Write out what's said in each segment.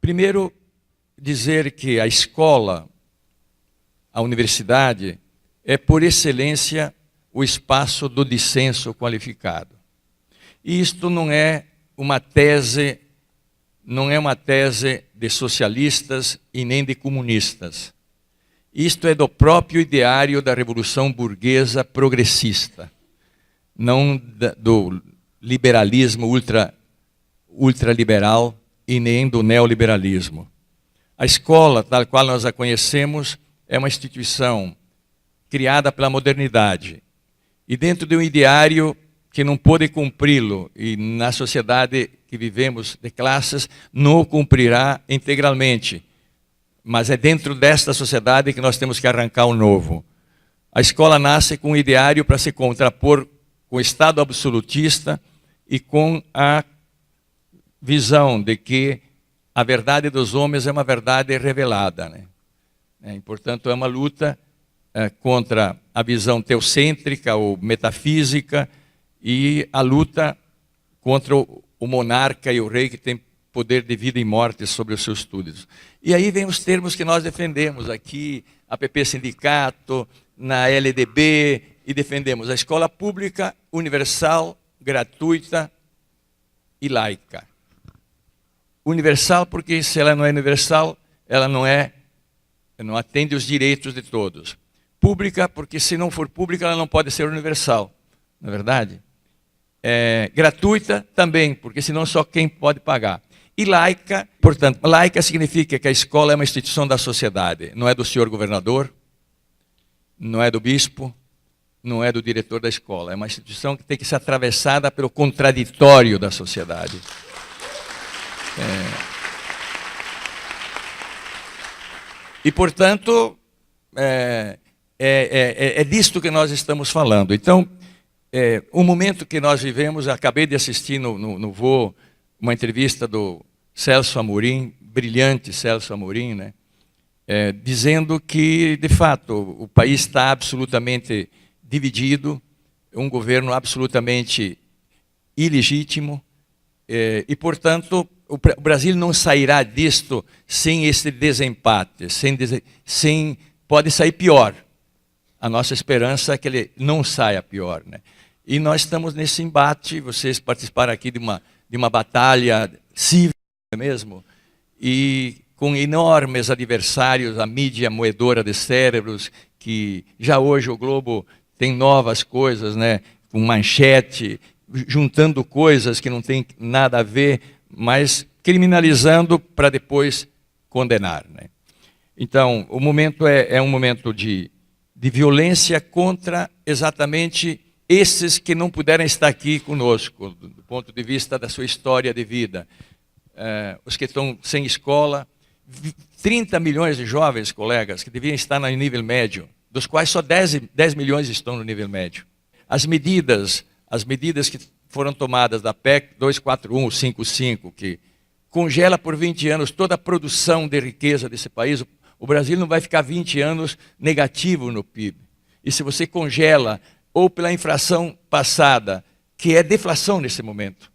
Primeiro, dizer que a escola, a universidade, é por excelência o espaço do dissenso qualificado. E isto não é uma tese de socialistas e nem de comunistas. Isto é do próprio ideário da Revolução Burguesa progressista, não do liberalismo ultraliberal e nem do neoliberalismo. A escola, tal qual nós a conhecemos, é uma instituição criada pela modernidade. E dentro de um ideário que não pôde cumpri-lo, e na sociedade que vivemos de classes, não o cumprirá integralmente. Mas é dentro desta sociedade que nós temos que arrancar o novo. A escola nasce com um ideário para se contrapor com o Estado absolutista e com a visão de que a verdade dos homens é uma verdade revelada, né? Portanto, é uma luta contra a visão teocêntrica ou metafísica e a luta contra o monarca e o rei que tem poder de vida e morte sobre os seus estudos. E aí vem os termos que nós defendemos aqui, APP Sindicato, na LDB, e defendemos a escola pública, universal, gratuita e laica. Universal porque se ela não é universal, ela não atende os direitos de todos. Pública porque se não for pública, ela não pode ser universal, não é verdade? Gratuita também, porque senão só quem pode pagar. E laica, portanto, laica significa que a escola é uma instituição da sociedade, não é do senhor governador, não é do bispo, não é do diretor da escola, é uma instituição que tem que ser atravessada pelo contraditório da sociedade. E, portanto, é disto que nós estamos falando. Então, o momento que nós vivemos, acabei de assistir no voo uma entrevista do Celso Amorim, brilhante Celso Amorim, né? Dizendo que, de fato, o país está absolutamente dividido, um governo absolutamente ilegítimo, e, portanto, o Brasil não sairá disto sem esse desempate, pode sair pior. A nossa esperança é que ele não saia pior, né? E nós estamos nesse embate, vocês participaram aqui de uma batalha cívica mesmo, e com enormes adversários, a mídia moedora de cérebros, que já hoje o Globo tem novas coisas, né, com manchete, juntando coisas que não tem nada a ver, mas criminalizando para depois condenar, né? Então, o momento é um momento de violência contra exatamente esses que não puderam estar aqui conosco, do ponto de vista da sua história de vida. Os que estão sem escola, 30 milhões de jovens colegas que deviam estar no nível médio, dos quais só 10 milhões estão no nível médio. As medidas que foram tomadas da PEC 241, 55, que congela por 20 anos toda a produção de riqueza desse país, o Brasil não vai ficar 20 anos negativo no PIB. E se você congela, ou pela inflação passada, que é deflação nesse momento,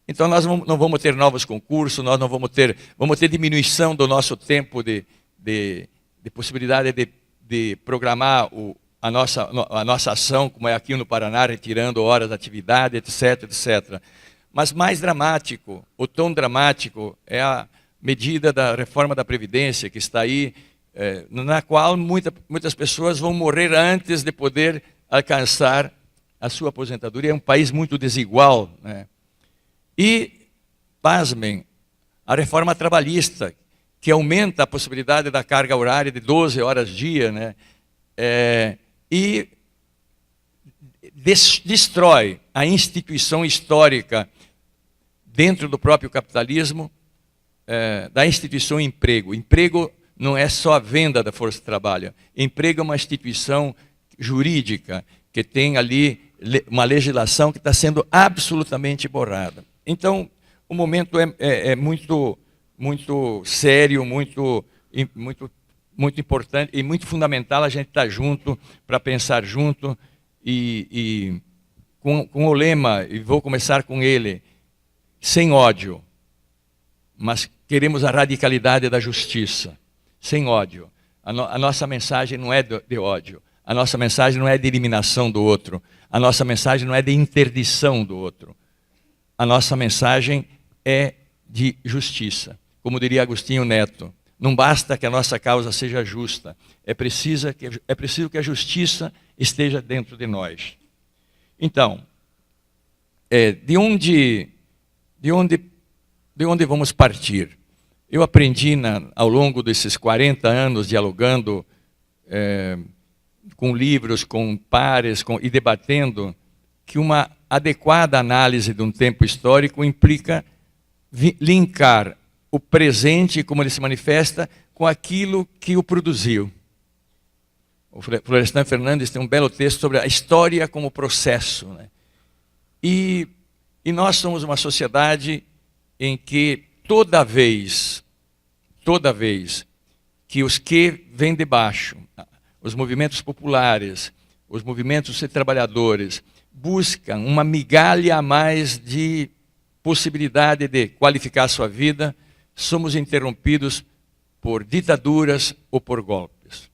então nós não vamos ter novos concursos, nós não vamos ter diminuição do nosso tempo de possibilidade de programar a nossa ação, como é aqui no Paraná, retirando horas de atividade, etc, etc. Mas mais dramático, o tom dramático, é a medida da reforma da Previdência, que está aí, na qual muitas pessoas vão morrer antes de poder alcançar a sua aposentadoria. É um país muito desigual, né? E, pasmem, a reforma trabalhista, que aumenta a possibilidade da carga horária de 12 horas dia, né? E destrói a instituição histórica dentro do próprio capitalismo, da instituição emprego. Emprego não é só a venda da força de trabalho. Emprego é uma instituição jurídica que tem ali uma legislação que está sendo absolutamente borrada. Então, o momento é muito, muito sério, muito importante e muito fundamental a gente estar junto, para pensar junto, e com o lema, e vou começar com ele, sem ódio, mas queremos a radicalidade da justiça, sem ódio. A nossa mensagem não é de ódio, a nossa mensagem não é de eliminação do outro, a nossa mensagem não é de interdição do outro. A nossa mensagem é de justiça. Como diria Agostinho Neto, não basta que a nossa causa seja justa, é preciso que a justiça esteja dentro de nós. Então, de onde vamos partir? Eu aprendi ao longo desses 40 anos, dialogando com livros, com pares e debatendo, que uma adequada análise de um tempo histórico implica linkar o presente, como ele se manifesta, com aquilo que o produziu. O Florestan Fernandes tem um belo texto sobre a história como processo, né? E nós somos uma sociedade em que toda vez que os que vêm de baixo, os movimentos populares, os movimentos de trabalhadores, buscam uma migalha a mais de possibilidade de qualificar sua vida, somos interrompidos por ditaduras ou por golpes.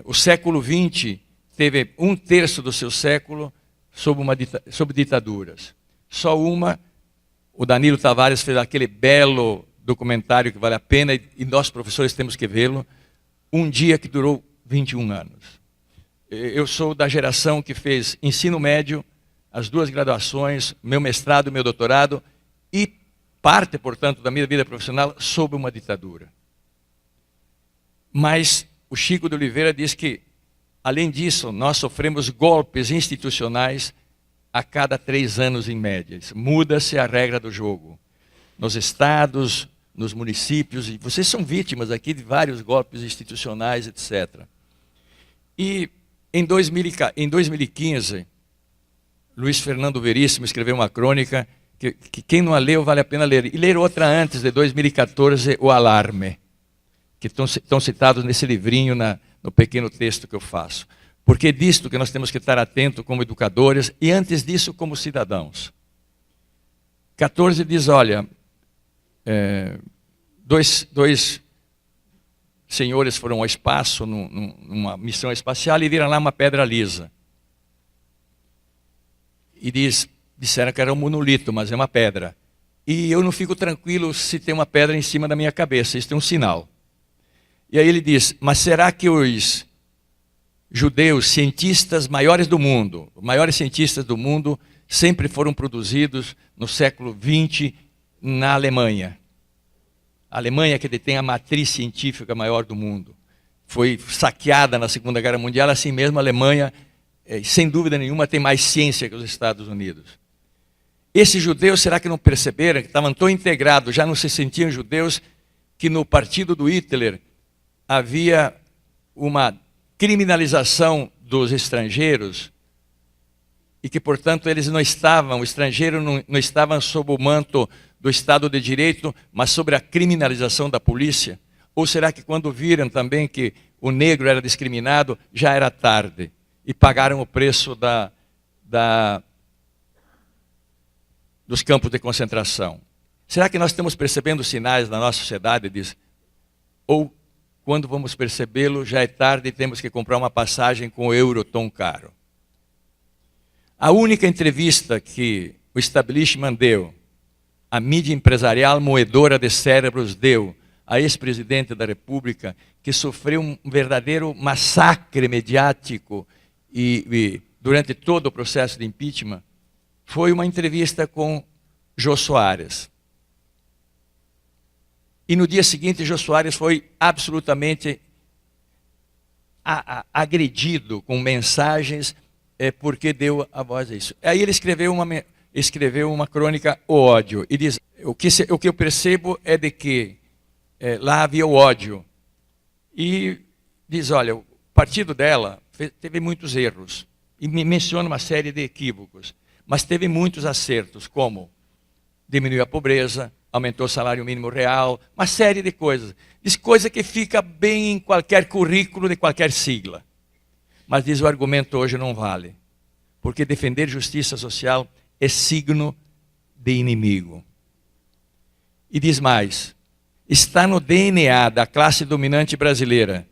O século XX teve 1/3 do seu século sob ditaduras. Só uma, o Danilo Tavares fez aquele belo documentário que vale a pena, e nós professores temos que vê-lo, Um Dia que Durou 21 anos. Eu sou da geração que fez ensino médio, as 2 graduações, meu mestrado e meu doutorado, e parte, portanto, da minha vida profissional sob uma ditadura. Mas o Chico de Oliveira diz que, além disso, nós sofremos golpes institucionais a cada 3 anos em média. Muda-se a regra do jogo. Nos estados, nos municípios, e vocês são vítimas aqui de vários golpes institucionais, etc. E em 2015, Luiz Fernando Veríssimo escreveu uma crônica que quem não a leu vale a pena ler. E ler outra antes, de 2014, O Alarme, que estão citados nesse livrinho, no pequeno texto que eu faço. Porque é disto que nós temos que estar atentos como educadores e antes disso como cidadãos. 14 diz, olha, dois senhores foram ao espaço, numa missão espacial, e viram lá uma pedra lisa. E disseram que era um monolito, mas é uma pedra. E eu não fico tranquilo se tem uma pedra em cima da minha cabeça, isso é um sinal. E aí ele diz, mas será que os judeus, cientistas maiores do mundo, os maiores cientistas do mundo, sempre foram produzidos no século XX na Alemanha? A Alemanha que detém a matriz científica maior do mundo. Foi saqueada na Segunda Guerra Mundial, assim mesmo a Alemanha, sem dúvida nenhuma, tem mais ciência que os Estados Unidos. Esses judeus, será que não perceberam que estavam tão integrados, já não se sentiam judeus, que no partido do Hitler havia uma criminalização dos estrangeiros e que, portanto, eles não estavam, o estrangeiro não estavam sob o manto do Estado de Direito, mas sobre a criminalização da polícia? Ou será que quando viram também que o negro era discriminado, já era tarde e pagaram o preço dos campos de concentração? Será que nós estamos percebendo sinais na nossa sociedade disso? Ou quando vamos percebê-lo, já é tarde e temos que comprar uma passagem com o euro tão caro? A única entrevista que o establishment deu, a mídia empresarial moedora de cérebros deu a ex-presidente da República, que sofreu um verdadeiro massacre mediático e durante todo o processo de impeachment, foi uma entrevista com Jô Soares. E no dia seguinte, Jô Soares foi absolutamente agredido com mensagens porque deu a voz a isso. Aí ele escreveu uma crônica, O Ódio, e diz, o que eu percebo é de que lá havia o ódio. E diz, olha, o partido dela teve muitos erros, e menciona uma série de equívocos, mas teve muitos acertos, como diminuiu a pobreza, aumentou o salário mínimo real, uma série de coisas. Diz coisa que fica bem em qualquer currículo de qualquer sigla. Mas diz, o argumento hoje não vale, porque defender justiça social é signo de inimigo. E diz mais, está no DNA da classe dominante brasileira,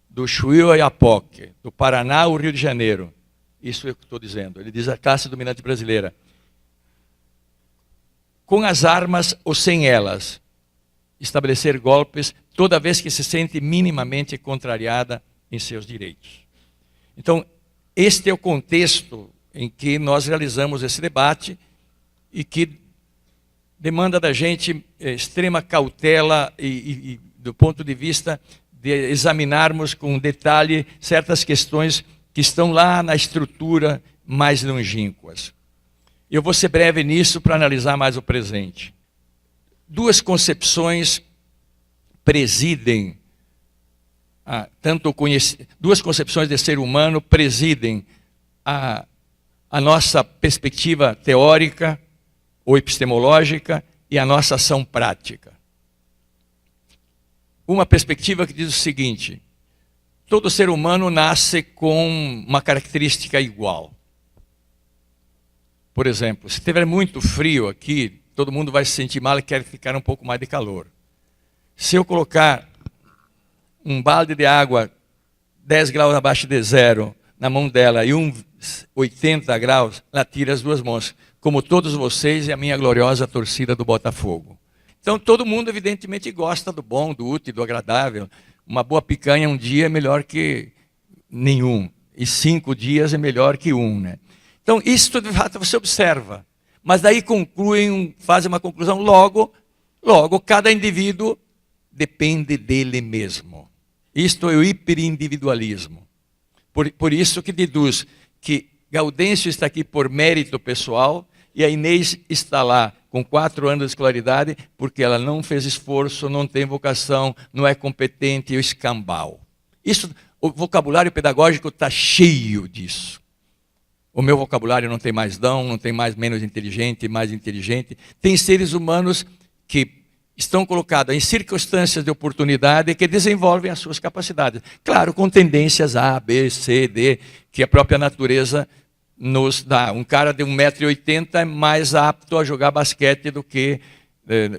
do Chuí ao Oiapoque, do Paraná ao Rio de Janeiro. Isso é o que estou dizendo. Ele diz a classe dominante brasileira. Com as armas ou sem elas, estabelecer golpes toda vez que se sente minimamente contrariada em seus direitos. Então, este é o contexto em que nós realizamos esse debate e que demanda da gente extrema cautela e do ponto de vista de examinarmos com detalhe certas questões que estão lá na estrutura mais longínquas. Eu vou ser breve nisso para analisar mais o presente. Duas concepções presidem, duas concepções de ser humano presidem a nossa perspectiva teórica ou epistemológica e a nossa ação prática. Uma perspectiva que diz o seguinte: todo ser humano nasce com uma característica igual. Por exemplo, se tiver muito frio aqui, todo mundo vai se sentir mal e quer ficar um pouco mais de calor. Se eu colocar um balde de água 10 graus abaixo de zero na mão dela e 80 graus, ela tira as duas mãos, como todos vocês e a minha gloriosa torcida do Botafogo. Então todo mundo evidentemente gosta do bom, do útil, do agradável. Uma boa picanha um dia é melhor que nenhum, e 5 dias é melhor que um, né? Então isso de fato você observa, mas daí fazem uma conclusão, logo cada indivíduo depende dele mesmo. Isto é o hiperindividualismo. Por isso que deduz que Gaudêncio está aqui por mérito pessoal e a Inês está lá com 4 anos de escolaridade porque ela não fez esforço, não tem vocação, não é competente, é o escambau. Isso, o vocabulário pedagógico está cheio disso. O meu vocabulário não tem mais não tem mais menos inteligente, mais inteligente. Tem seres humanos que estão colocados em circunstâncias de oportunidade que desenvolvem as suas capacidades. Claro, com tendências A, B, C, D, que a própria natureza nos dá. Um cara de 1,80 m é mais apto a jogar basquete do que...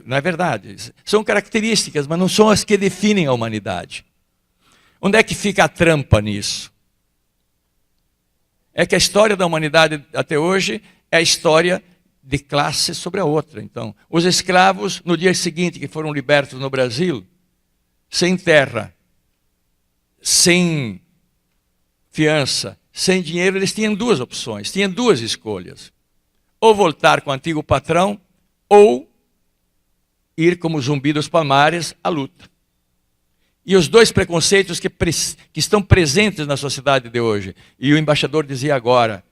Não é verdade? São características, mas não são as que definem a humanidade. Onde é que fica a trampa nisso? É que a história da humanidade até hoje é a história de classe sobre a outra. Então, os escravos, no dia seguinte que foram libertos no Brasil, sem terra, sem fiança, sem dinheiro, eles tinham 2 opções, tinham 2 escolhas. Ou voltar com o antigo patrão, ou ir como Zumbi dos Palmares à luta. E os 2 preconceitos que estão presentes na sociedade de hoje, e o embaixador dizia agora,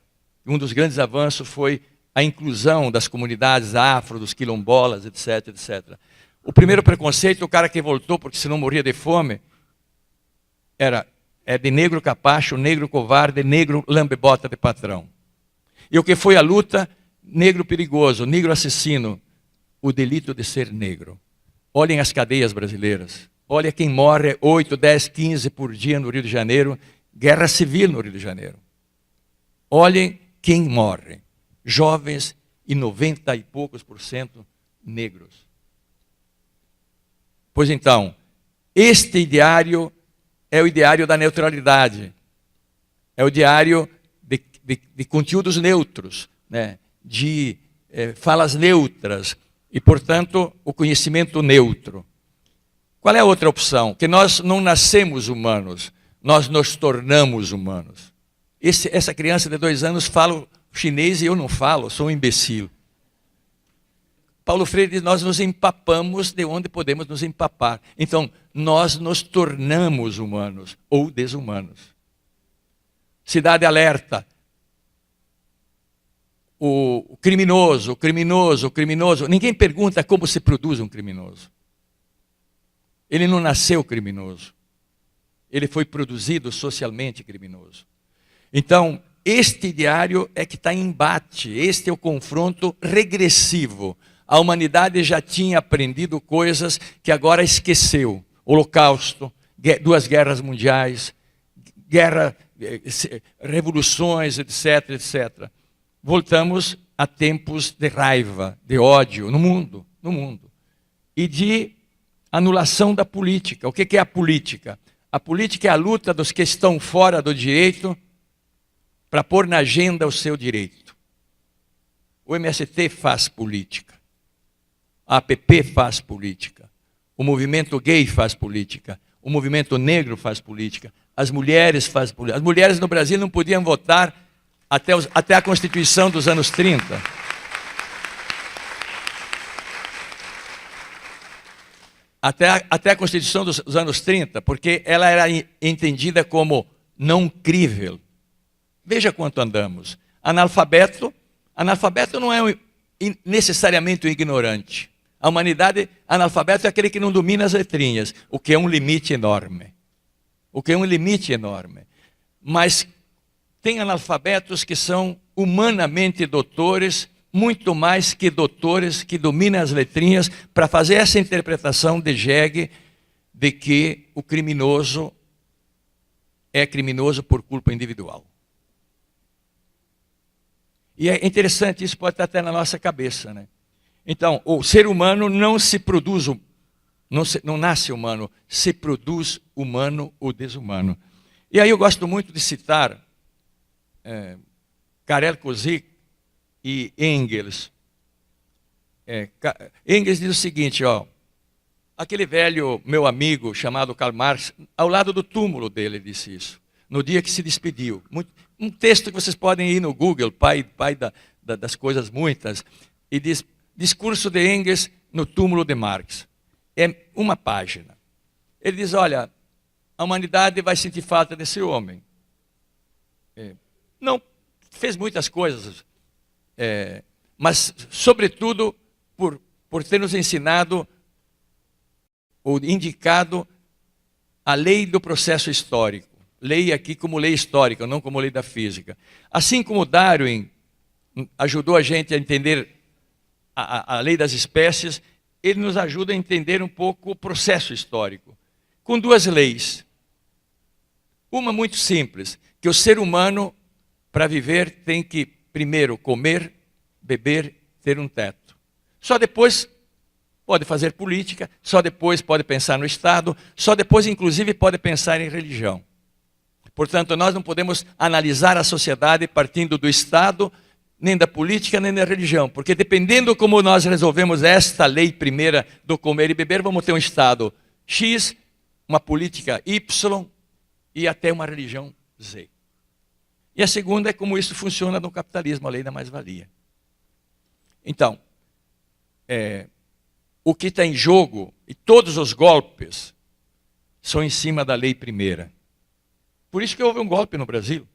um dos grandes avanços foi a inclusão das comunidades afro, dos quilombolas, etc, etc. O primeiro preconceito, o cara que voltou porque senão morria de fome, é de negro capacho, negro covarde, negro lambebota de patrão. E o que foi a luta, negro perigoso, negro assassino, o delito de ser negro. Olhem as cadeias brasileiras. Olha quem morre 8, 10, 15 por dia no Rio de Janeiro, guerra civil no Rio de Janeiro. Olhem quem morre. Jovens e 90 e poucos % negros. Pois então, este ideário é o ideário da neutralidade. É o ideário de conteúdos neutros, né? De falas neutras e, portanto, o conhecimento neutro. Qual é a outra opção? Que nós não nascemos humanos, nós nos tornamos humanos. Essa criança de 2 anos fala chinês e eu não falo, sou um imbecil. Paulo Freire diz, nós nos empapamos de onde podemos nos empapar. Então, nós nos tornamos humanos ou desumanos. Cidade Alerta. O criminoso. Ninguém pergunta como se produz um criminoso. Ele não nasceu criminoso. Ele foi produzido socialmente criminoso. Então, este ideário é que está em embate, este é o confronto regressivo. A humanidade já tinha aprendido coisas que agora esqueceu. Holocausto, 2 guerras mundiais, revoluções, etc, etc. Voltamos a tempos de raiva, de ódio no mundo. e de anulação da política. O que é a política? A política é a luta dos que estão fora do direito para pôr na agenda o seu direito. O MST faz política. A APP faz política. O movimento gay faz política. O movimento negro faz política. As mulheres fazem política. As mulheres no Brasil não podiam votar até a Constituição dos anos 30. Até a Constituição dos anos 30, porque ela era entendida como não crível. Veja quanto andamos. Analfabeto não é necessariamente um ignorante. A humanidade, analfabeto é aquele que não domina as letrinhas, o que é um limite enorme. Mas tem analfabetos que são humanamente doutores, muito mais que doutores que dominam as letrinhas, para fazer essa interpretação de Jegg de que o criminoso é criminoso por culpa individual. E é interessante, isso pode estar até na nossa cabeça, né? Então, o ser humano não se produz, não nasce humano, se produz humano ou desumano. E aí eu gosto muito de citar Karel Kozik e Engels. Engels diz o seguinte, aquele velho meu amigo chamado Karl Marx, ao lado do túmulo dele disse isso, no dia que se despediu. Um texto que vocês podem ir no Google, pai das coisas muitas, e diz, discurso de Engels no túmulo de Marx. É uma página. Ele diz, olha, a humanidade vai sentir falta desse homem. Não fez muitas coisas, mas sobretudo por ter nos ensinado ou indicado a lei do processo histórico. Lei aqui como lei histórica, não como lei da física. Assim como Darwin ajudou a gente a entender a lei das espécies, ele nos ajuda a entender um pouco o processo histórico. Com duas leis. Uma muito simples, que o ser humano, para viver, tem que primeiro comer, beber, ter um teto. Só depois pode fazer política, só depois pode pensar no Estado, só depois, inclusive, pode pensar em religião. Portanto, nós não podemos analisar a sociedade partindo do Estado, nem da política, nem da religião. Porque dependendo como nós resolvemos esta lei primeira do comer e beber, vamos ter um Estado X, uma política Y e até uma religião Z. E a segunda é como isso funciona no capitalismo, a lei da mais-valia. Então, o que está em jogo, e todos os golpes, são em cima da lei primeira. Por isso que houve um golpe no Brasil.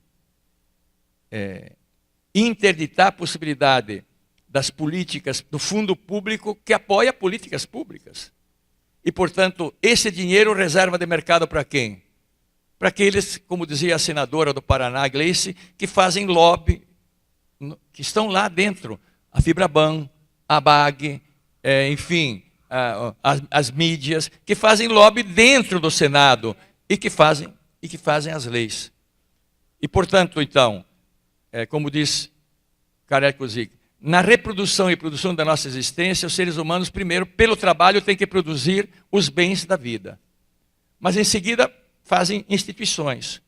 Interditar a possibilidade das políticas do fundo público que apoia políticas públicas. E, portanto, esse dinheiro reserva de mercado para quem? Para aqueles, como dizia a senadora do Paraná, Gleice, que fazem lobby, que estão lá dentro. A Fibraban, a BAG, enfim, as mídias, que fazem lobby dentro do Senado e que fazem as leis. E, portanto, então, como diz Karel Kozik, na reprodução e produção da nossa existência, os seres humanos, primeiro, pelo trabalho, têm que produzir os bens da vida. Mas, em seguida, fazem instituições.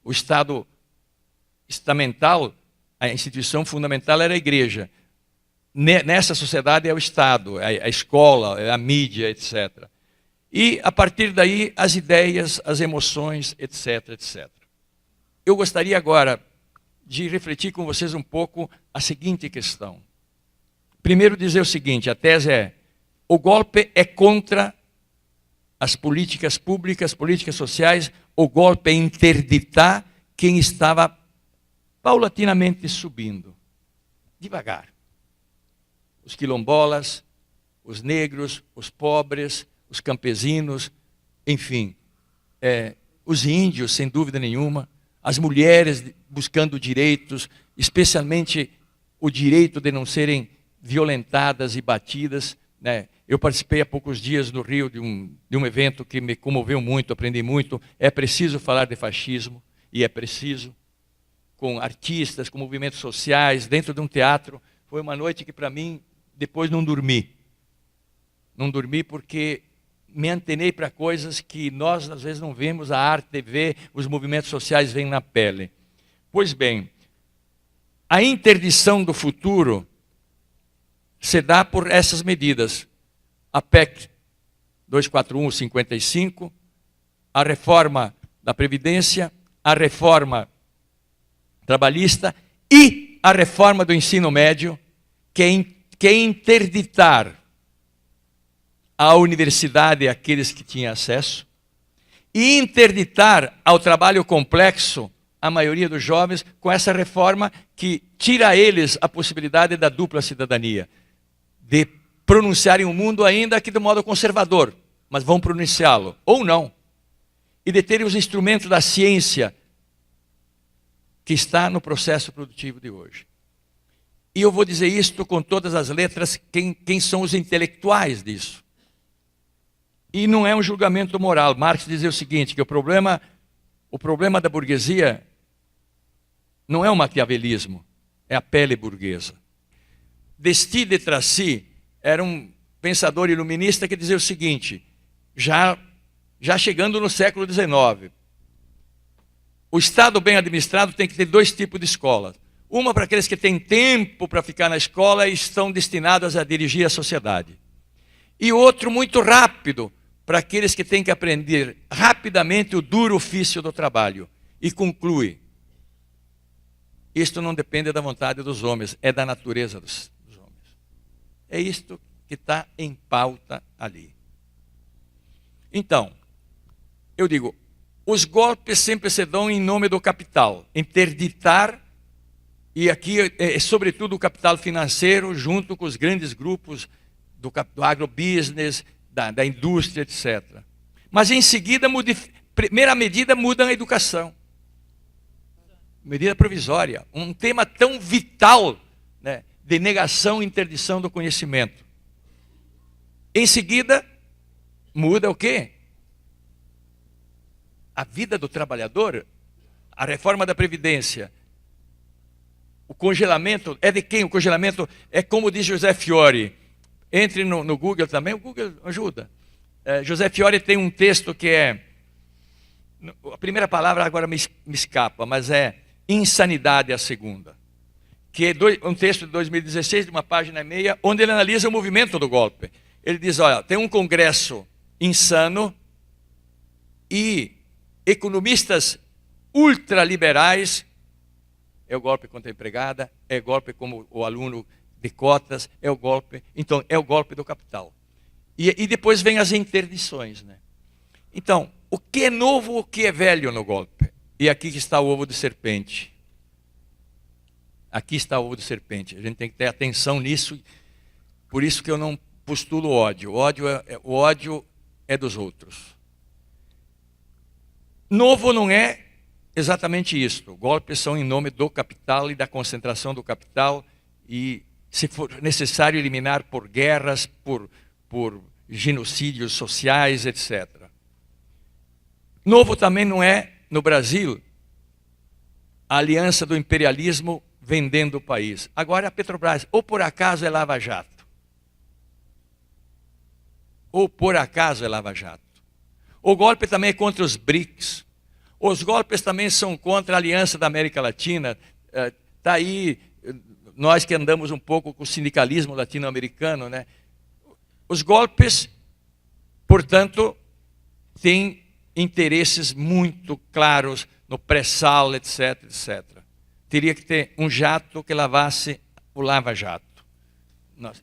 O Estado estamental, a instituição fundamental era a igreja. Nessa sociedade é o Estado, a escola, a mídia, etc. E, a partir daí, as ideias, as emoções, etc, etc. Eu gostaria agora de refletir com vocês um pouco a seguinte questão. Primeiro dizer o seguinte, a tese é, o golpe é contra as políticas públicas, políticas sociais, o golpe é interditar quem estava paulatinamente subindo, devagar. Os quilombolas, os negros, os pobres, os campesinos, enfim, os índios, sem dúvida nenhuma, as mulheres buscando direitos, especialmente o direito de não serem violentadas e batidas, né? Eu participei há poucos dias no Rio de um evento que me comoveu muito, aprendi muito. É preciso falar de fascismo, e é preciso, com artistas, com movimentos sociais, dentro de um teatro. Foi uma noite que, para mim, depois não dormi. Não dormi porque me antenei para coisas que nós às vezes não vemos, a arte, TV, os movimentos sociais vêm na pele. Pois bem, a interdição do futuro se dá por essas medidas. A PEC 241/55, a reforma da Previdência, a reforma trabalhista e a reforma do ensino médio, que é interditar à universidade aqueles que tinham acesso e interditar ao trabalho complexo a maioria dos jovens com essa reforma que tira a eles a possibilidade da dupla cidadania, de pronunciarem o mundo ainda que de modo conservador, mas vão pronunciá-lo, ou não, e de terem os instrumentos da ciência que está no processo produtivo de hoje. E eu vou dizer isto com todas as letras, quem são os intelectuais disso. E não é um julgamento moral. Marx dizia o seguinte, que o problema da burguesia não é o maquiavelismo, é a pele burguesa. Destutt de Tracy era um pensador iluminista que dizia o seguinte, já chegando no século XIX, o Estado bem administrado tem que ter dois tipos de escolas. Uma para aqueles que têm tempo para ficar na escola e estão destinados a dirigir a sociedade. E outro muito rápido, para aqueles que têm que aprender rapidamente o duro ofício do trabalho. E conclui, isto não depende da vontade dos homens, é da natureza dos homens. É isto que está em pauta ali. Então, eu digo, os golpes sempre se dão em nome do capital, interditar, e aqui é sobretudo o capital financeiro, junto com os grandes grupos do agrobusiness, da indústria, etc. Mas em seguida, primeira medida, muda a educação. Medida provisória, um tema tão vital, né, de negação e interdição do conhecimento. Em seguida, muda o quê? A vida do trabalhador, a reforma da Previdência. O congelamento, é de quem? O congelamento é como diz José Fiore. Entre no Google também, o Google ajuda. José Fiore tem um texto que é, a primeira palavra agora me escapa, mas é insanidade a segunda. Que é um texto de 2016, de uma página e meia, onde ele analisa o movimento do golpe. Ele diz, olha, tem um congresso insano e economistas ultraliberais, é o golpe contra a empregada, é o golpe como o aluno de cotas, é o golpe, então é o golpe do capital. E depois vem as interdições, né? Então, o que é novo, o que é velho no golpe? E aqui que está o ovo de serpente. Aqui está o ovo de serpente. A gente tem que ter atenção nisso, por isso que eu não postulo ódio. O ódio é dos outros. Novo não é exatamente isto. Golpes são em nome do capital e da concentração do capital e, se for necessário, eliminar por guerras, por genocídios sociais, etc. Novo também não é, no Brasil, a aliança do imperialismo vendendo o país. Agora a Petrobras, ou por acaso é Lava Jato. Ou por acaso é Lava Jato. O golpe também é contra os BRICS. Os golpes também são contra a Aliança da América Latina. Está aí, nós que andamos um pouco com o sindicalismo latino-americano, né? Os golpes, portanto, têm interesses muito claros no pré-sal, etc, etc. Teria que ter um jato que lavasse o lava-jato.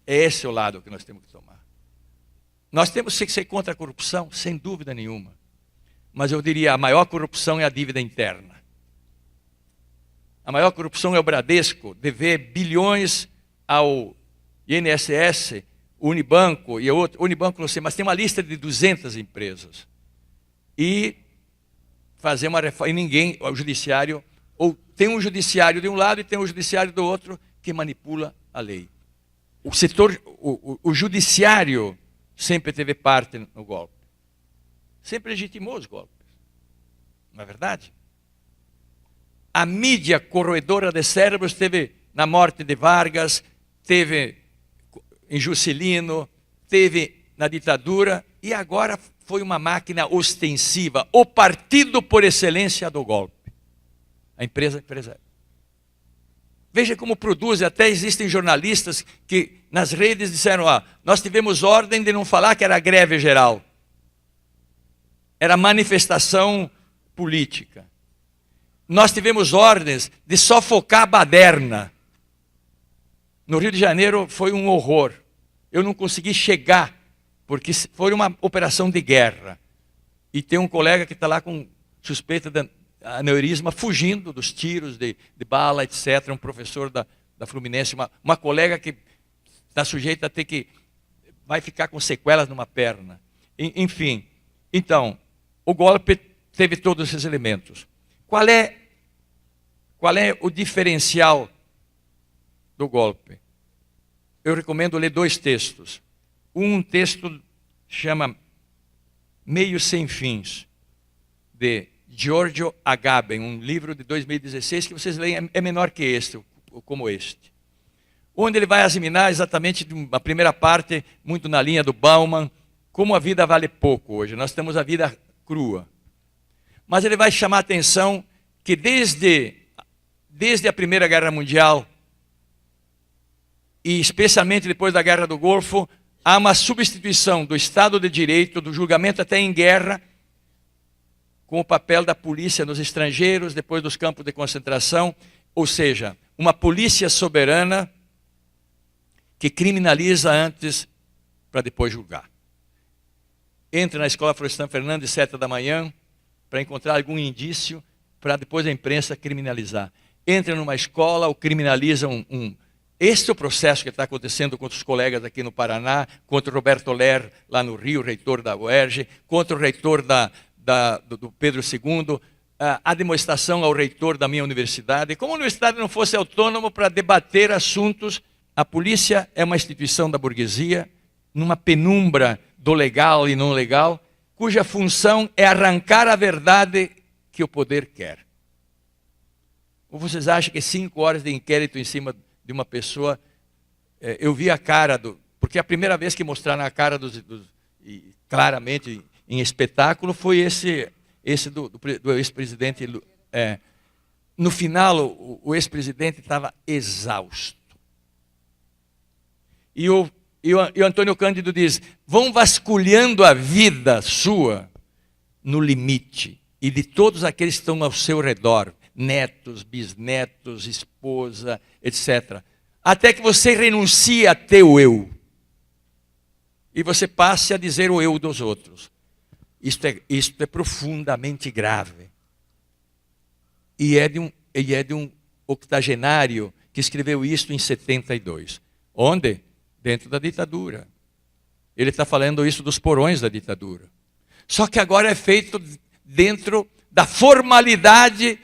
Esse é o lado que nós temos que tomar. Nós temos que ser contra a corrupção, sem dúvida nenhuma. Mas eu diria, a maior corrupção é a dívida interna. A maior corrupção é o Bradesco, dever bilhões ao INSS, Unibanco e outro. Unibanco não sei, mas tem uma lista de 200 empresas. E fazer uma reforma, e ninguém, o judiciário, ou tem um judiciário de um lado e tem um judiciário do outro que manipula a lei. O setor, o judiciário sempre teve parte no golpe. Sempre legitimou os golpes. Não é verdade? A mídia corroedora de cérebros teve na morte de Vargas, teve em Juscelino, teve na ditadura, e agora foi uma máquina ostensiva, o partido por excelência do golpe. A empresa. Veja como produz, até existem jornalistas que nas redes disseram, nós tivemos ordem de não falar que era greve geral. Era manifestação política. Nós tivemos ordens de só focar a baderna. No Rio de Janeiro foi um horror. Eu não consegui chegar, porque foi uma operação de guerra. E tem um colega que está lá com suspeita de aneurisma, fugindo dos tiros de bala, etc. Um professor da Fluminense, uma colega que está sujeita a ter que... vai ficar com sequelas numa perna. Enfim, então, o golpe teve todos esses elementos. Qual é o diferencial do golpe? Eu recomendo ler 2 textos. Um texto chama Meios Sem Fins, de Giorgio Agamben, um livro de 2016 que vocês leem, é menor que este, como este. Onde ele vai examinar exatamente a primeira parte, muito na linha do Bauman, como a vida vale pouco hoje. Nós temos a vida crua. Mas ele vai chamar a atenção que desde a Primeira Guerra Mundial, e especialmente depois da Guerra do Golfo, há uma substituição do Estado de Direito, do julgamento até em guerra, com o papel da polícia nos estrangeiros, depois dos campos de concentração, ou seja, uma polícia soberana que criminaliza antes para depois julgar. Entra na escola Florestan Fernandes, 7 da manhã, para encontrar algum indício, para depois a imprensa criminalizar. Entra numa escola, ou criminaliza Este é o processo que está acontecendo contra os colegas aqui no Paraná, contra o Roberto Ler, lá no Rio, reitor da UERJ, contra o reitor do Pedro II, a demonstração ao reitor da minha universidade. Como a universidade não fosse autônoma para debater assuntos, a polícia é uma instituição da burguesia, numa penumbra do legal e não legal, cuja função é arrancar a verdade que o poder quer. Ou vocês acham que 5 horas de inquérito em cima de uma pessoa, eu vi a cara porque a primeira vez que mostraram a cara claramente em espetáculo foi esse do ex-presidente. No final, o ex-presidente estava exausto. E o Antônio Cândido diz, vão vasculhando a vida sua no limite, e de todos aqueles que estão ao seu redor, netos, bisnetos, esposa, etc. Até que você renuncie a teu eu. E você passe a dizer o eu dos outros. Isto é profundamente grave. E é de um octogenário que escreveu isso em 72. Onde? Dentro da ditadura. Ele está falando isso dos porões da ditadura. Só que agora é feito dentro da formalidade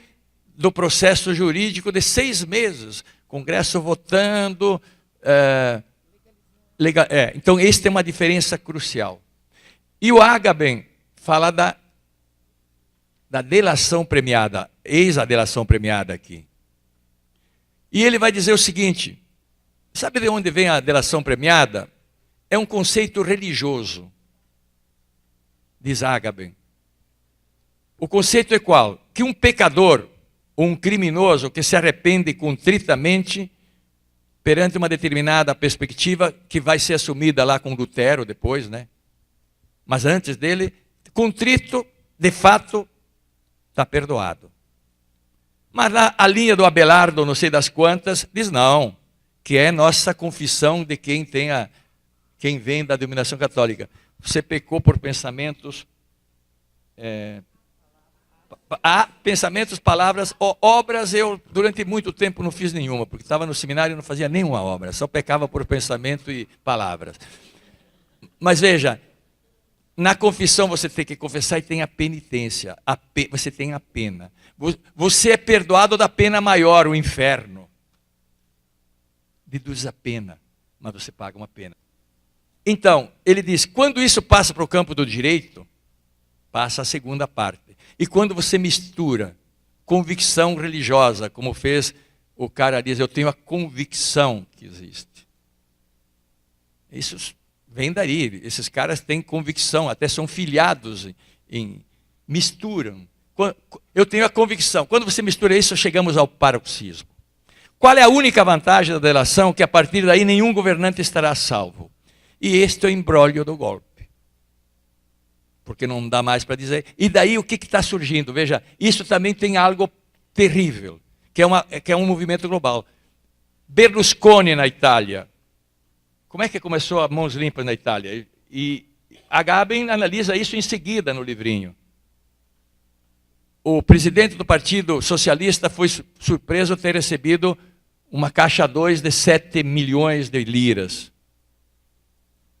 do processo jurídico de 6 meses. Congresso votando. Então, esta é uma diferença crucial. E o Agamben fala da delação premiada. Eis a delação premiada aqui. E ele vai dizer o seguinte, sabe de onde vem a delação premiada? É um conceito religioso, diz Agamben. O conceito é qual? Que um pecador, ou um criminoso que se arrepende contritamente, perante uma determinada perspectiva, que vai ser assumida lá com Lutero depois, né? Mas antes dele, contrito, de fato, está perdoado. Mas a linha do Abelardo, não sei das quantas, diz não, que é nossa confissão de quem vem da dominação católica. Você pecou por pensamentos, pensamentos, palavras, obras. Eu durante muito tempo não fiz nenhuma, porque estava no seminário e não fazia nenhuma obra, só pecava por pensamento e palavras. Mas veja, na confissão você tem que confessar e tem a penitência, você tem a pena. Você é perdoado da pena maior, o inferno. Deduz a pena, mas você paga uma pena. Então, ele diz, quando isso passa para o campo do direito, passa a segunda parte. E quando você mistura convicção religiosa, como fez o cara diz, eu tenho a convicção que existe. Isso vem daí. Esses caras têm convicção, até são filiados misturam. Eu tenho a convicção, quando você mistura isso, chegamos ao paroxismo. Qual é a única vantagem da delação? Que a partir daí nenhum governante estará salvo. E este é o imbróglio do golpe. Porque não dá mais para dizer. E daí o que está surgindo? Veja, isso também tem algo terrível, que é um movimento global. Berlusconi na Itália. Como é que começou a Mãos Limpas na Itália? E Agamben analisa isso em seguida no livrinho. O presidente do Partido Socialista foi surpreso ter recebido uma caixa 2 de 7 milhões de liras.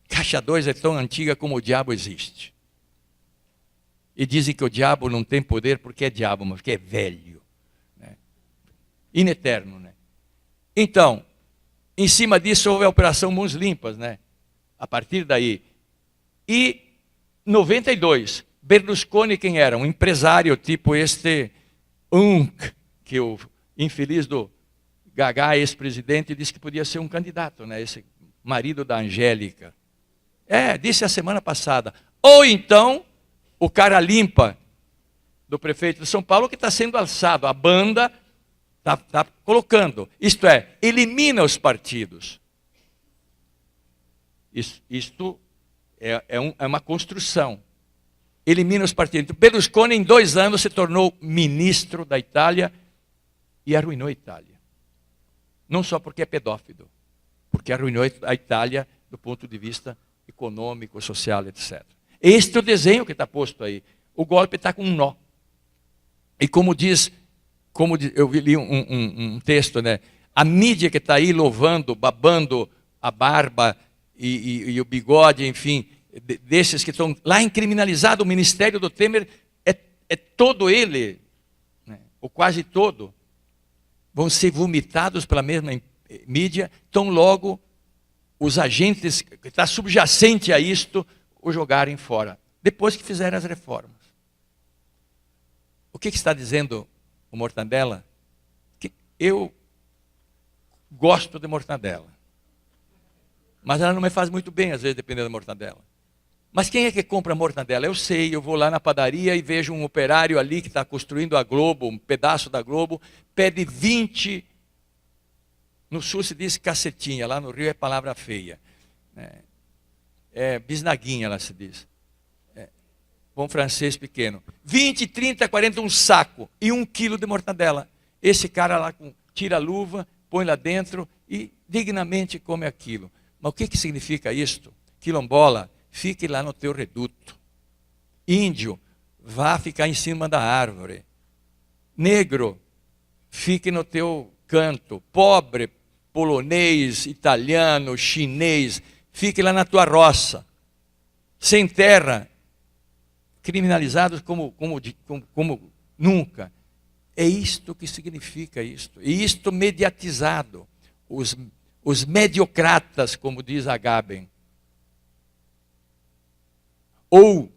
Caixa 2 é tão antiga como o diabo existe. E dizem que o diabo não tem poder porque é diabo, mas porque é velho. Né? Ineterno, né? Então, em cima disso houve a Operação Mãos Limpas, né? A partir daí. E 92, Berlusconi quem era? Um empresário tipo que o infeliz do Gagá, ex-presidente, disse que podia ser um candidato, né? Esse marido da Angélica. Disse a semana passada. Ou então, o cara limpa do prefeito de São Paulo que está sendo alçado. A banda está colocando. Isto é, elimina os partidos. Isto é uma construção. Elimina os partidos. Berlusconi, em 2 anos, se tornou ministro da Itália e arruinou a Itália. Não só porque é pedófilo, porque arruinou a Itália do ponto de vista econômico, social, etc. Este é o desenho que está posto aí. O golpe está com um nó. E como eu li um texto, né? A mídia que está aí louvando, babando a barba e o bigode, enfim, desses que estão lá criminalizado, o ministério do Temer é todo ele, né? Ou quase todo, vão ser vomitados pela mesma mídia, tão logo os agentes que estão subjacentes a isto o jogarem fora, depois que fizeram as reformas. O que está dizendo o Mortadela? Que eu gosto de mortadela, mas ela não me faz muito bem, às vezes, dependendo da mortadela. Mas quem é que compra mortadela? Eu sei, eu vou lá na padaria e vejo um operário ali que está construindo a Globo, um pedaço da Globo, pede 20, no sul se diz cacetinha, lá no Rio é palavra feia. Bisnaguinha, lá se diz. Bom francês pequeno. 20, 30, 40, um saco e 1 quilo de mortadela. Esse cara lá tira a luva, põe lá dentro e dignamente come aquilo. Mas o que significa isto? Quilombola, fique lá no teu reduto. Índio, vá ficar em cima da árvore. Negro, fique no teu canto. Pobre, polonês, italiano, chinês, fique lá na tua roça. Sem terra, criminalizados como nunca. É isto que significa isto. E isto mediatizado. Os mediocratas, como diz Agamben. Ou,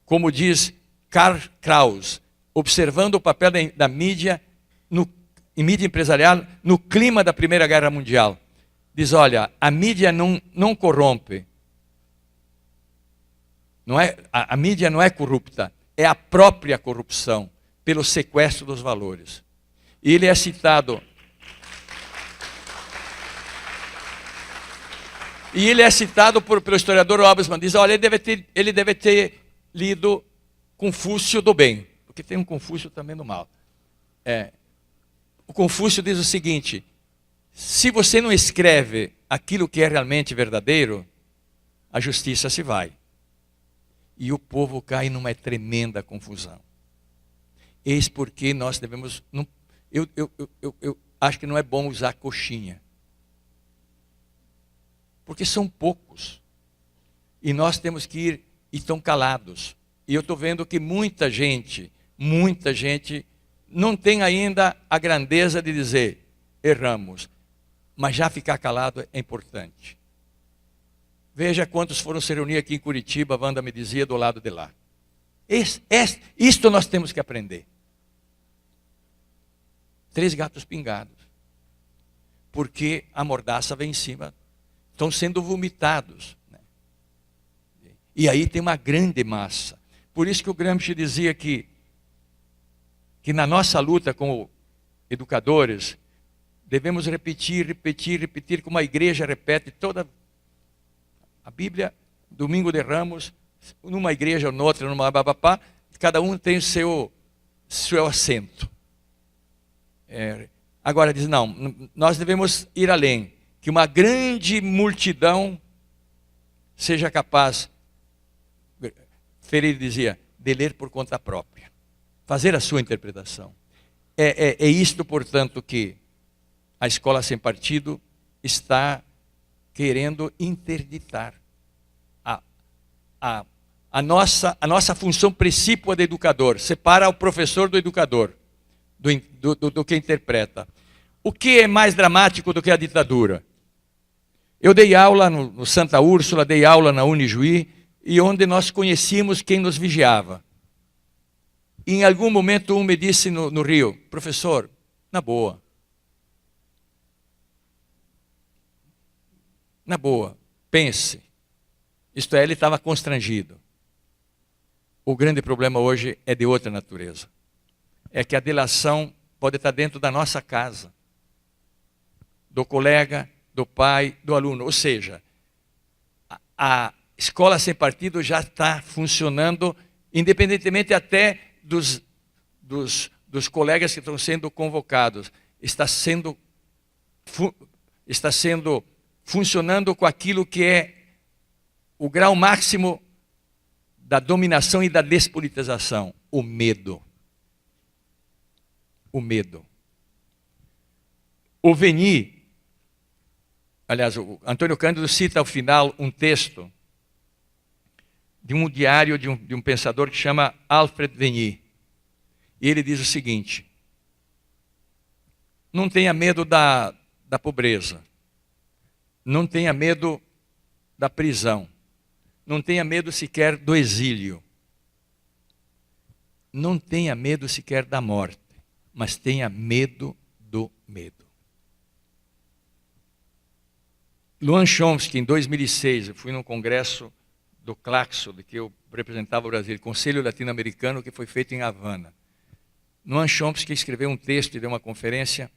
como diz Karl Kraus, observando o papel da mídia, em mídia empresarial, no clima da Primeira Guerra Mundial. Diz, olha, a mídia não corrompe. A mídia não é corrupta, é a própria corrupção, pelo sequestro dos valores. E ele é citado... E ele é citado pelo historiador Obsman, diz, olha, ele deve ter lido Confúcio do bem, porque tem um Confúcio também do mal. O Confúcio diz o seguinte, se você não escreve aquilo que é realmente verdadeiro, a justiça se vai. E o povo cai numa tremenda confusão. Eis porque nós devemos... Eu acho que não é bom usar coxinha. Porque são poucos. E nós temos que ir e estão calados. E eu estou vendo que muita gente não tem ainda a grandeza de dizer, erramos. Mas já ficar calado é importante. Veja quantos foram se reunir aqui em Curitiba, a Wanda me dizia, do lado de lá. Isto nós temos que aprender. 3 gatos pingados. Porque a mordaça vem em cima. Estão sendo vomitados. E aí tem uma grande massa. Por isso que o Gramsci dizia que na nossa luta como educadores, devemos repetir, como a igreja repete toda a Bíblia, domingo de Ramos, numa igreja ou noutra, numa babapá, cada um tem o seu assento. Agora diz, não, nós devemos ir além, que uma grande multidão seja capaz, Freire dizia, de ler por conta própria, fazer a sua interpretação. É isto, portanto, que a escola sem partido está querendo interditar. A nossa função principal de educador, separa o professor do educador, do que interpreta. O que é mais dramático do que a ditadura? Eu dei aula no Santa Úrsula, dei aula na Unijuí, e onde nós conhecíamos quem nos vigiava. E em algum momento um me disse no Rio, professor, na boa, pense. Isto é, ele estava constrangido. O grande problema hoje é de outra natureza. É que a delação pode estar dentro da nossa casa, do colega, do pai, do aluno. Ou seja, a escola sem partido já está funcionando, independentemente até dos colegas que estão sendo convocados. Está funcionando com aquilo que é o grau máximo da dominação e da despolitização, o medo. O medo. O Veni, aliás, o Antônio Cândido cita ao final um texto de um diário de um pensador que chama Alfred Veni. E ele diz o seguinte: não tenha medo da pobreza, não tenha medo da prisão, não tenha medo sequer do exílio, não tenha medo sequer da morte, mas tenha medo do medo. Noam Chomsky, em 2006, eu fui num congresso do Claxo, de que eu representava o Brasil, Conselho Latino-Americano, que foi feito em Havana. Noam Chomsky escreveu um texto e deu uma conferência,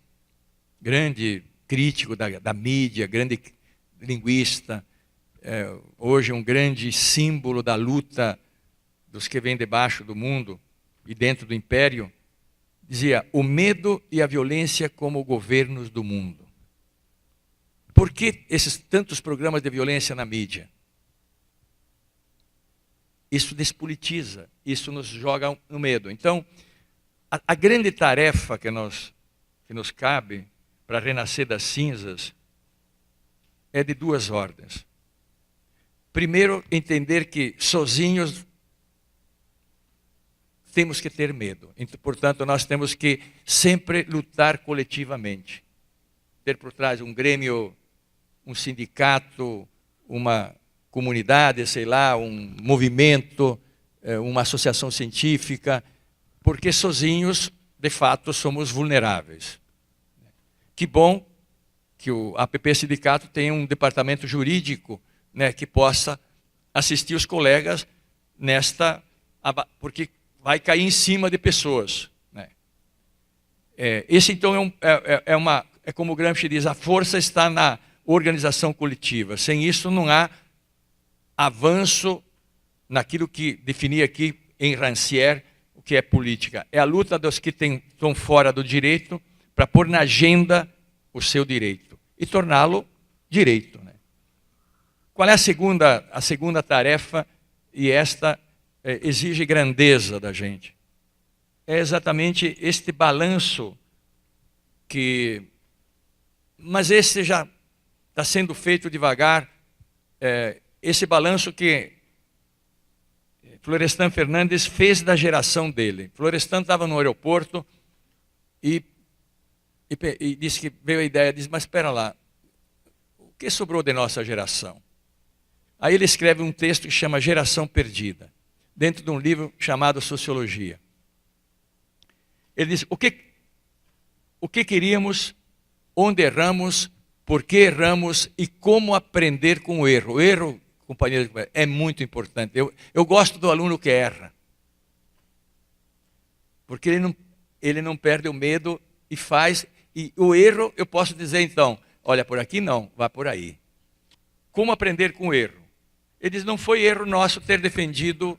grande crítico da mídia, grande linguista, hoje um grande símbolo da luta dos que vêm debaixo do mundo e dentro do império, dizia, o medo e a violência como governos do mundo. Por que esses tantos programas de violência na mídia? Isso despolitiza, isso nos joga no medo. Então, a grande tarefa que nos cabe para renascer das cinzas é de duas ordens. Primeiro, entender que sozinhos temos que ter medo. Portanto, nós temos que sempre lutar coletivamente. Ter por trás um grêmio, um sindicato, uma comunidade, sei lá, um movimento, uma associação científica, porque sozinhos, de fato, somos vulneráveis. Que bom que o APP Sindicato tem um departamento jurídico, né, que possa assistir os colegas porque vai cair em cima de pessoas. Né. Esse, então, é como o Gramsci diz, a força está na organização coletiva. Sem isso, não há avanço naquilo que definia aqui em Rancière o que é política. É a luta dos que estão fora do direito para pôr na agenda o seu direito e torná-lo direito. Né? Qual é a segunda tarefa? E esta exige grandeza da gente. É exatamente este balanço mas esse já está sendo feito devagar, esse balanço que Florestan Fernandes fez da geração dele. Florestan estava no aeroporto e disse que veio a ideia, disse, mas espera lá, o que sobrou de nossa geração? Aí ele escreve um texto que chama Geração Perdida, dentro de um livro chamado Sociologia. Ele diz, o que queríamos, onde erramos, por que erramos e como aprender com o erro. O erro, companheiros de companhia. É muito importante. Eu gosto do aluno que erra. Porque ele não perde o medo e faz. E o erro, eu posso dizer então, olha, por aqui não, vá por aí. Como aprender com o erro? Ele diz, não foi erro nosso ter defendido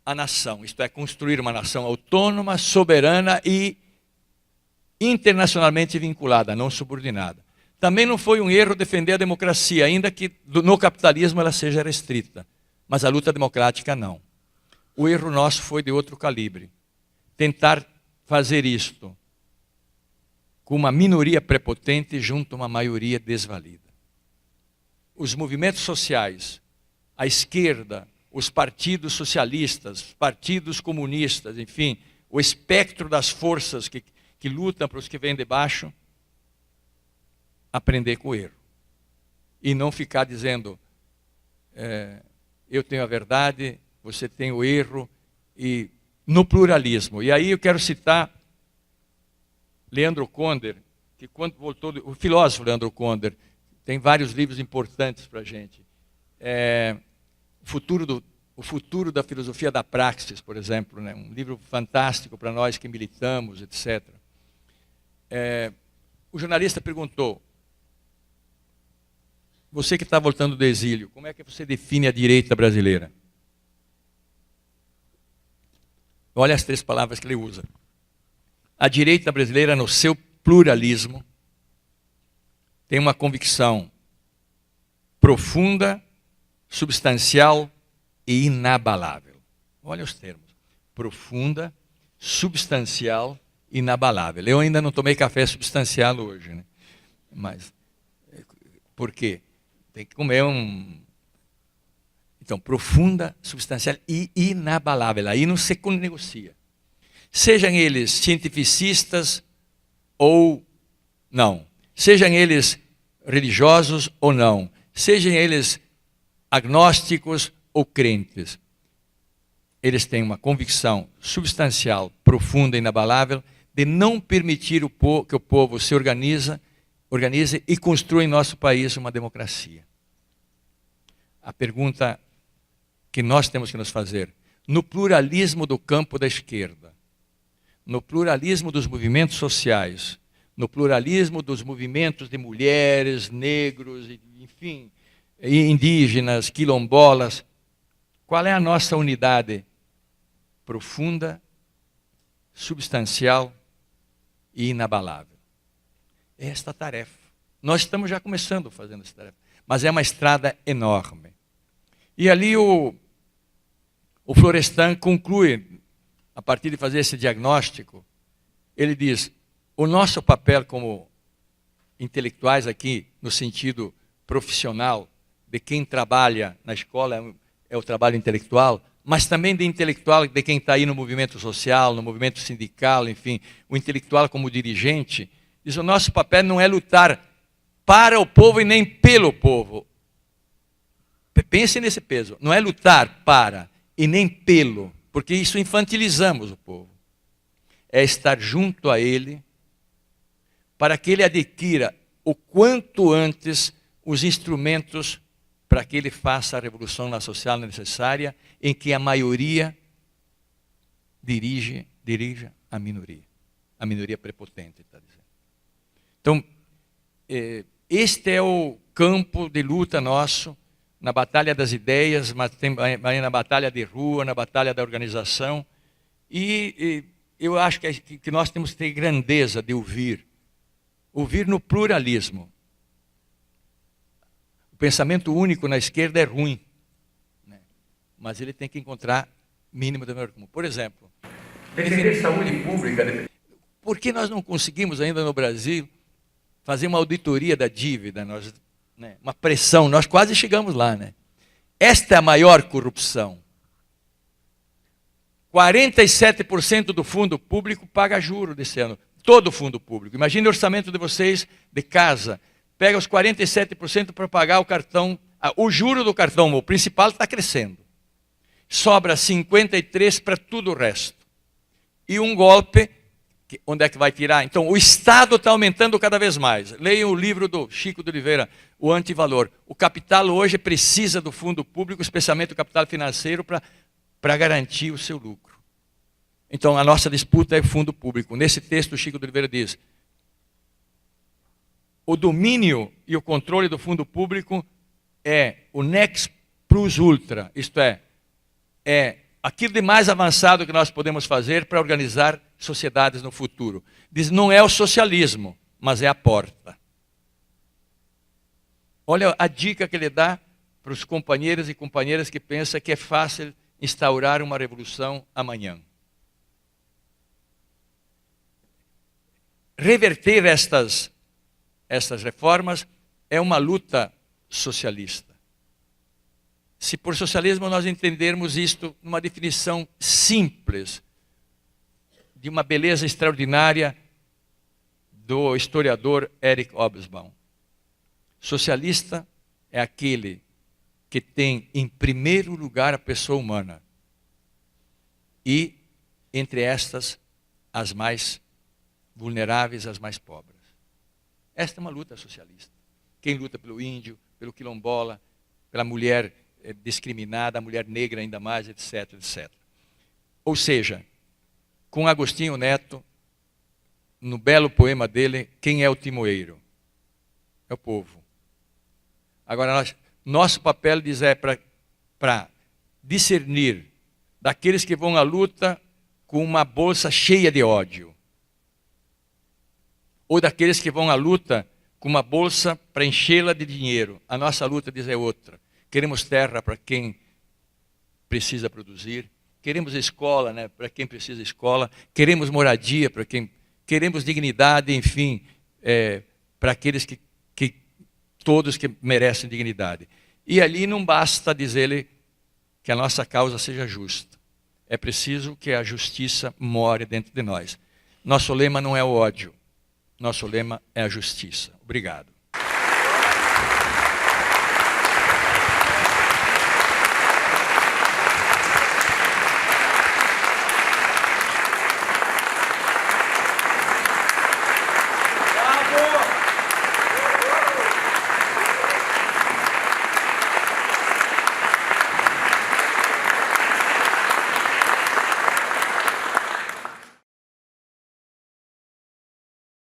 a nação, isto é, construir uma nação autônoma, soberana e internacionalmente vinculada, não subordinada. Também não foi um erro defender a democracia, ainda que no capitalismo ela seja restrita, mas a luta democrática não. O erro nosso foi de outro calibre. Tentar fazer isto com uma minoria prepotente junto a uma maioria desvalida. Os movimentos sociais, a esquerda, os partidos socialistas, partidos comunistas, enfim, o espectro das forças que lutam para os que vêm de baixo, aprender com o erro. E não ficar dizendo, eu tenho a verdade, você tem o erro, e no pluralismo. E aí eu quero citar Leandro Konder, que quando voltou, o filósofo Leandro Konder, tem vários livros importantes para a gente. O futuro da filosofia da praxis, por exemplo, né? Um livro fantástico para nós que militamos, etc. O jornalista perguntou, você que está voltando do exílio, como é que você define a direita brasileira? Olha as 3 palavras que ele usa. A direita brasileira, no seu pluralismo, tem uma convicção profunda, substancial e inabalável. Olha os termos. Profunda, substancial e inabalável. Eu ainda não tomei café substancial hoje, né? Mas, por quê? Tem que comer Então, profunda, substancial e inabalável. Aí não se negocia. Sejam eles cientificistas ou não. Sejam eles religiosos ou não. Sejam eles agnósticos ou crentes. Eles têm uma convicção substancial, profunda e inabalável de não permitir que o povo se organize e construa em nosso país uma democracia. A pergunta que nós temos que nos fazer, no pluralismo do campo da esquerda, no pluralismo dos movimentos sociais, no pluralismo dos movimentos de mulheres, negros, enfim, indígenas, quilombolas, qual é a nossa unidade profunda, substancial e inabalável? É esta tarefa. Nós estamos já começando fazendo essa tarefa, mas é uma estrada enorme. E ali o Florestan conclui, a partir de fazer esse diagnóstico, ele diz, o nosso papel como intelectuais aqui, no sentido profissional, de quem trabalha na escola, é o trabalho intelectual, mas também de intelectual, de quem está aí no movimento social, no movimento sindical, enfim, o intelectual como dirigente, diz, o nosso papel não é lutar para o povo e nem pelo povo. Pense nesse peso, não é lutar para e nem pelo, porque isso infantilizamos o povo. É estar junto a ele, para que ele adquira o quanto antes os instrumentos para que ele faça a revolução social necessária, em que a maioria dirija a minoria prepotente, está dizendo. Então, este é o campo de luta nosso, na batalha das ideias, mas também na batalha de rua, na batalha da organização. E eu acho que nós temos que ter grandeza de ouvir no pluralismo. O pensamento único na esquerda é ruim, né? Mas ele tem que encontrar mínimo de menor comum. Por exemplo, defender saúde pública. Por que nós não conseguimos ainda no Brasil fazer uma auditoria da dívida? Né, uma pressão, nós quase chegamos lá, né? Esta é a maior corrupção. 47% do fundo público paga juro desse ano. Todo o fundo público. Imagine o orçamento de vocês de casa. Pega os 47% para pagar o cartão, o juro do cartão, o principal está crescendo. Sobra 53% para tudo o resto. E um golpe Onde é que vai tirar? Então, o Estado está aumentando cada vez mais. Leiam o livro do Chico de Oliveira, O Antivalor. O capital hoje precisa do fundo público, especialmente o capital financeiro, para garantir o seu lucro. Então, a nossa disputa é o fundo público. Nesse texto, o Chico de Oliveira diz: o domínio e o controle do fundo público é o next plus ultra, isto é aquilo de mais avançado que nós podemos fazer para organizar sociedades no futuro. Diz, não é o socialismo, mas é a porta. Olha a dica que ele dá para os companheiros e companheiras que pensam que é fácil instaurar uma revolução amanhã. Reverter estas reformas é uma luta socialista. Se por socialismo nós entendermos isto numa definição simples, de uma beleza extraordinária do historiador Eric Hobsbawm. Socialista é aquele que tem em primeiro lugar a pessoa humana e, entre estas, as mais vulneráveis, as mais pobres. Esta é uma luta socialista. Quem luta pelo índio, pelo quilombola, pela mulher discriminada, a mulher negra ainda mais, etc, etc. Ou seja, com Agostinho Neto, no belo poema dele, quem é o timoeiro? É o povo. Agora, nosso papel diz para discernir daqueles que vão à luta com uma bolsa cheia de ódio, ou daqueles que vão à luta com uma bolsa para enchê-la de dinheiro. A nossa luta, diz, é outra. Queremos terra para quem precisa produzir. Queremos escola, né, para quem precisa de escola. Queremos moradia para quem... Queremos dignidade, enfim, para aqueles todos que merecem dignidade. E ali não basta dizer que a nossa causa seja justa. É preciso que a justiça more dentro de nós. Nosso lema não é o ódio. Nosso lema é a justiça. Obrigado.